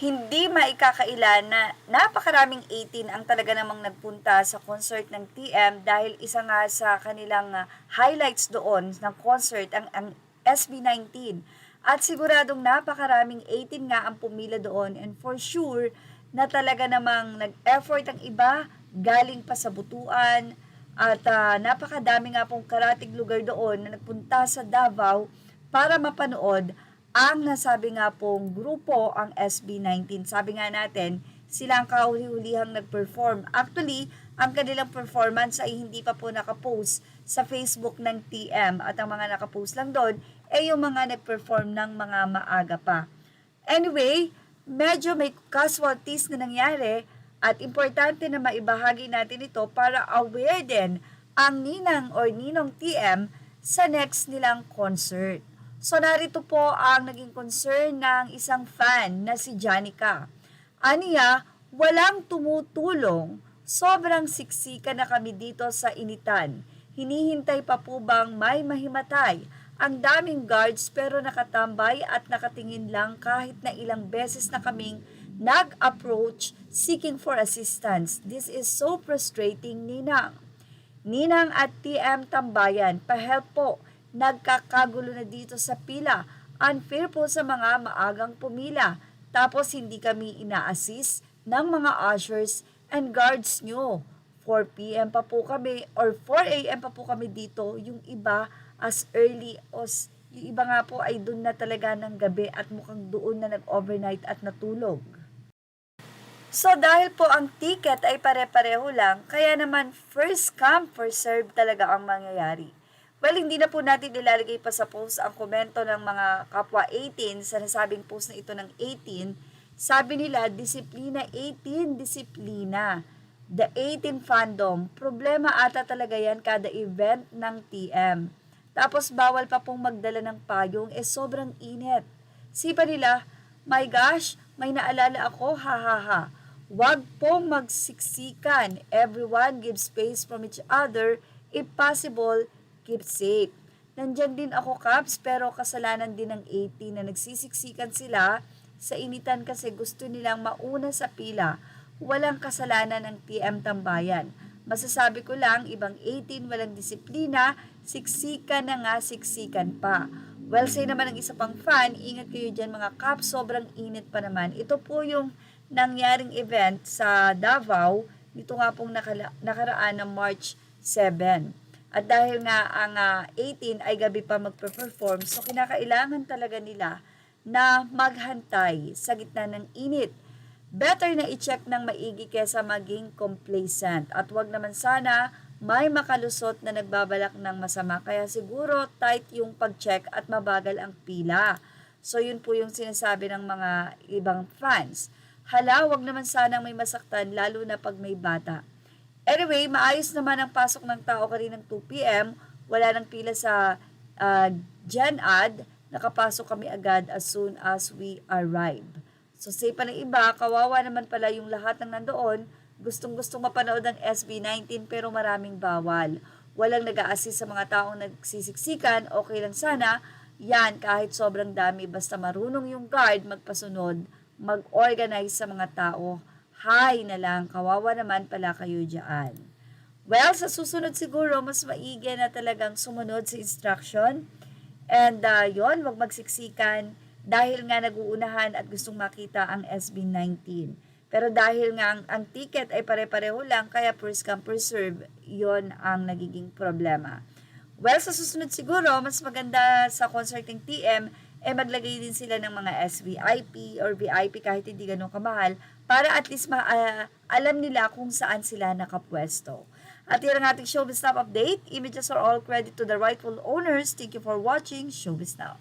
hindi maikakaila na napakaraming 18 ang talaga namang nagpunta sa concert ng TM dahil isa nga sa kanilang highlights doon ng concert ang SB19. At siguradong napakaraming 18 nga ang pumila doon and for sure na talaga namang nag-effort ang iba galing pa sa Butuan at napakadami nga pong karatig lugar doon na nagpunta sa Davao para mapanood ang nasabi nga pong grupo ang SB19. Sabi nga natin, sila ang kahuli-hulihang nag-perform. Actually, ang kanilang performance ay hindi pa po nakapost sa Facebook ng TM at ang mga nakapost lang doon ay yung mga nag-perform ng mga maaga pa. Anyway, medyo may casualties na nangyari at importante na maibahagi natin ito para aware din ang ninang or ninong TM sa next nilang concert. So narito po ang naging concern ng isang fan na si Janica. Aniya, walang tumutulong. Sobrang siksika na kami dito sa initan. Hinihintay pa po bang may mahimatay? Ang daming guards pero nakatambay at nakatingin lang kahit na ilang beses na kaming nag-approach seeking for assistance. This is so frustrating, Ninang. Ninang at TM Tambayan, pa-help po. Nagkakagulo na dito sa pila. Unfair po sa mga maagang pumila. Tapos hindi kami ina-assist ng mga ushers and guards nyo. 4 p.m. pa po kami or 4 a.m. pa po kami dito. Yung iba as early as yung iba nga po ay doon na talaga ng gabi at mukhang doon na nag-overnight at natulog. So dahil po ang ticket ay pare-pareho lang, kaya naman first come, first serve talaga ang mangyayari. Well, hindi na po natin ilalagay pa sa post ang komento ng mga kapwa 18 sa nasabing post na ito ng 18. Sabi nila, disiplina 18, disiplina. The 18 fandom, problema ata talaga yan kada event ng TM. Tapos bawal pa pong magdala ng payong, sobrang init. Sipa nila, my gosh, may naalala ako, ha ha ha. Huwag pong magsiksikan. Everyone give space from each other. If possible, keep safe. Nandyan din ako, Caps, pero kasalanan din ng 18 na nagsisiksikan sila sa initan kasi gusto nilang mauna sa pila. Walang kasalanan ng TM Tambayan. Masasabi ko lang, ibang 18 walang disiplina, siksikan na nga, siksikan pa. Well, say naman ng isa pang fan, ingat kayo dyan mga Caps, sobrang init pa naman. Ito po yung nangyaring event sa Davao, dito nga pong nakaraan ng March 7. At dahil nga ang 18 ay gabi pa magpe-perform, so kinakailangan talaga nila na maghantay sa gitna ng init. Better na i-check ng maigi kesa maging complacent. At wag naman sana may makalusot na nagbabalak ng masama. Kaya siguro tight yung pag-check at mabagal ang pila. So yun po yung sinasabi ng mga ibang fans. Hala, wag naman sanang may masaktan lalo na pag may bata. Anyway, maayos naman ang pasok ng tao kaninang 2 p.m. Wala nang pila sa Gen-Ad. Nakapasok kami agad as soon as we arrive. So say pa ng iba, kawawa naman pala yung lahat ng nandoon. Gustong-gustong mapanood ng SB19 pero maraming bawal. Walang nag-a-assist sa mga taong nagsisiksikan, okay lang sana. Yan, kahit sobrang dami, basta marunong yung guard magpasunod, mag-organize sa mga tao. Hi na lang, kawawa naman pala kayo dyan. Well, sa susunod siguro, mas maigi na talagang sumunod sa instruction. And yon, wag magsiksikan dahil nga nag-uunahan at gustong makita ang SB19. Pero dahil nga ang ticket ay pare-pareho lang, kaya first come, first serve, yon ang nagiging problema. Well, sa susunod siguro, mas maganda sa concerting TM, maglagay din sila ng mga SVIP or VIP kahit hindi ganun kamahal para at least alam nila kung saan sila nakapwesto. At yan ang ating Showbiz Now update. Images are all credit to the rightful owners. Thank you for watching Showbiz Now.